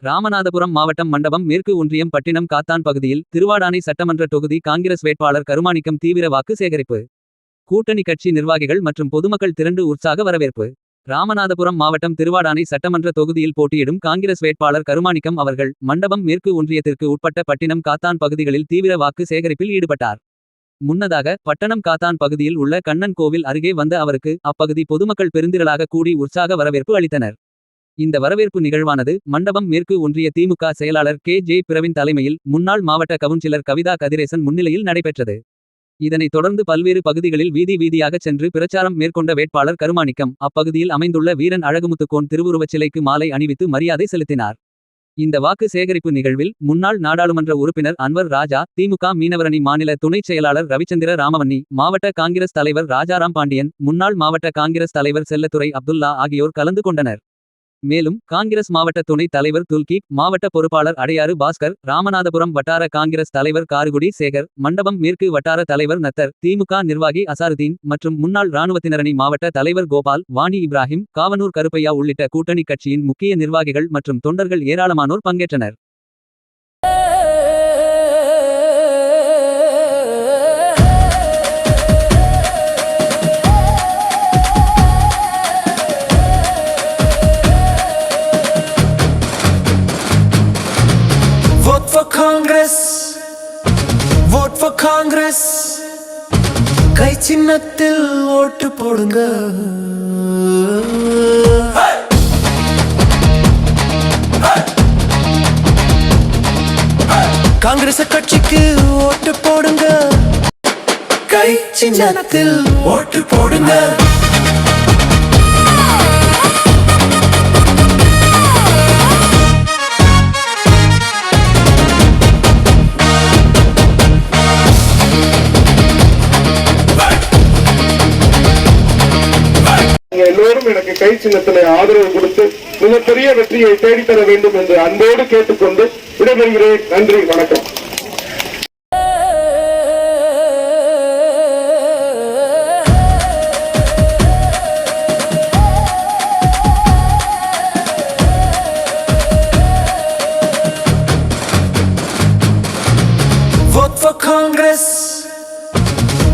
ராமநாதபுரம் மாவட்டம் மண்டபம் மேற்கு ஒன்றியம் பட்டினம் காத்தான் பகுதியில் திருவாடானை சட்டமன்ற தொகுதி காங்கிரஸ் வேட்பாளர் கருமாணிக்கம் தீவிர வாக்கு சேகரிப்பு. கூட்டணி கட்சி நிர்வாகிகள் மற்றும் பொதுமக்கள் திரண்டு உற்சாக வரவேற்பு. ராமநாதபுரம் மாவட்டம் திருவாடானை சட்டமன்ற தொகுதியில் போட்டியிடும் காங்கிரஸ் வேட்பாளர் கருமாணிக்கம் அவர்கள் மண்டபம் மேற்கு ஒன்றியத்திற்கு உட்பட்ட பட்டினம் காத்தான் பகுதிகளில் தீவிர வாக்கு சேகரிப்பில் ஈடுபட்டார். முன்னதாக பட்டணம் காத்தான் பகுதியில் உள்ள கண்ணன் கோவில் அருகே வந்த அவருக்கு அப்பகுதி பொதுமக்கள் பெருந்திரளாக கூடி உற்சாக வரவேற்பு அளித்தனர். இந்த வரவேற்பு நிகழ்வானது மண்டபம் மேற்கு ஒன்றிய திமுக செயலாளர் கே.ஜே. பிரவீன் தலைமையில் முன்னாள் மாவட்ட கவுன்சிலர் கவிதா கதிரேசன் முன்னிலையில் நடைபெற்றது. இதனைத் தொடர்ந்து பல்வேறு பகுதிகளில் வீதி வீதியாகச் சென்று பிரச்சாரம் மேற்கொண்ட வேட்பாளர் கருமாணிக்கம் அப்பகுதியில் அமைந்துள்ள வீரன் அழகுமுத்துக்கோன் திருவுருவச் சிலைக்கு மாலை அணிவித்து மரியாதை செலுத்தினார். இந்த வாக்கு சேகரிப்பு நிகழ்வில் முன்னாள் நாடாளுமன்ற உறுப்பினர் அன்வர் ராஜா, திமுக மீனவரணி மாநில துணைச் செயலாளர் ரவிச்சந்திர ராமவன்னி, மாவட்ட காங்கிரஸ் தலைவர் ராஜாராம் பாண்டியன், முன்னாள் மாவட்ட காங்கிரஸ் தலைவர் செல்லத்துரை அப்துல்லா ஆகியோர் கலந்து கொண்டனர். மேலும் காங்கிரஸ் மாவட்ட துணைத் தலைவர் துல்கீப், மாவட்ட பொறுப்பாளர் அடையாறு பாஸ்கர், ராமநாதபுரம் வட்டார காங்கிரஸ் தலைவர் காருகுடி சேகர், மண்டபம் மேற்கு வட்டார தலைவர் நத்தர், திமுக நிர்வாகி அசாருதீன் மற்றும் முன்னாள் இராணுவத்தினரணி மாவட்ட தலைவர் கோபால், வாணி இப்ராஹிம், காவனூர் கருப்பையா உள்ளிட்ட கூட்டணி கட்சியின் முக்கிய நிர்வாகிகள் மற்றும் தொண்டர்கள் ஏராளமானோர் பங்கேற்றனர். Vote for Congress, vote for Congress. கை சின்னத்தில் ஓட்டு போடுங்க. காங்கிரஸ் கட்சிக்கு ஓட்டு போடுங்க. கை சின்னத்தில் ஓட்டு போடுங்க. எல்லோரும் எனக்கு கை சின்னத்திலே ஆதரவு கொடுத்து மிகப்பெரிய வெற்றியை தேடித்தர வேண்டும் என்று அன்போடு கேட்டுக்கொண்டு விடைபெறுகிறேன். நன்றி, வணக்கம். Vote for Congress,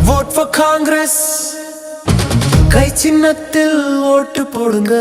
vote for Congress. கை சின்னத்தில் ஓட்டு போடுங்க.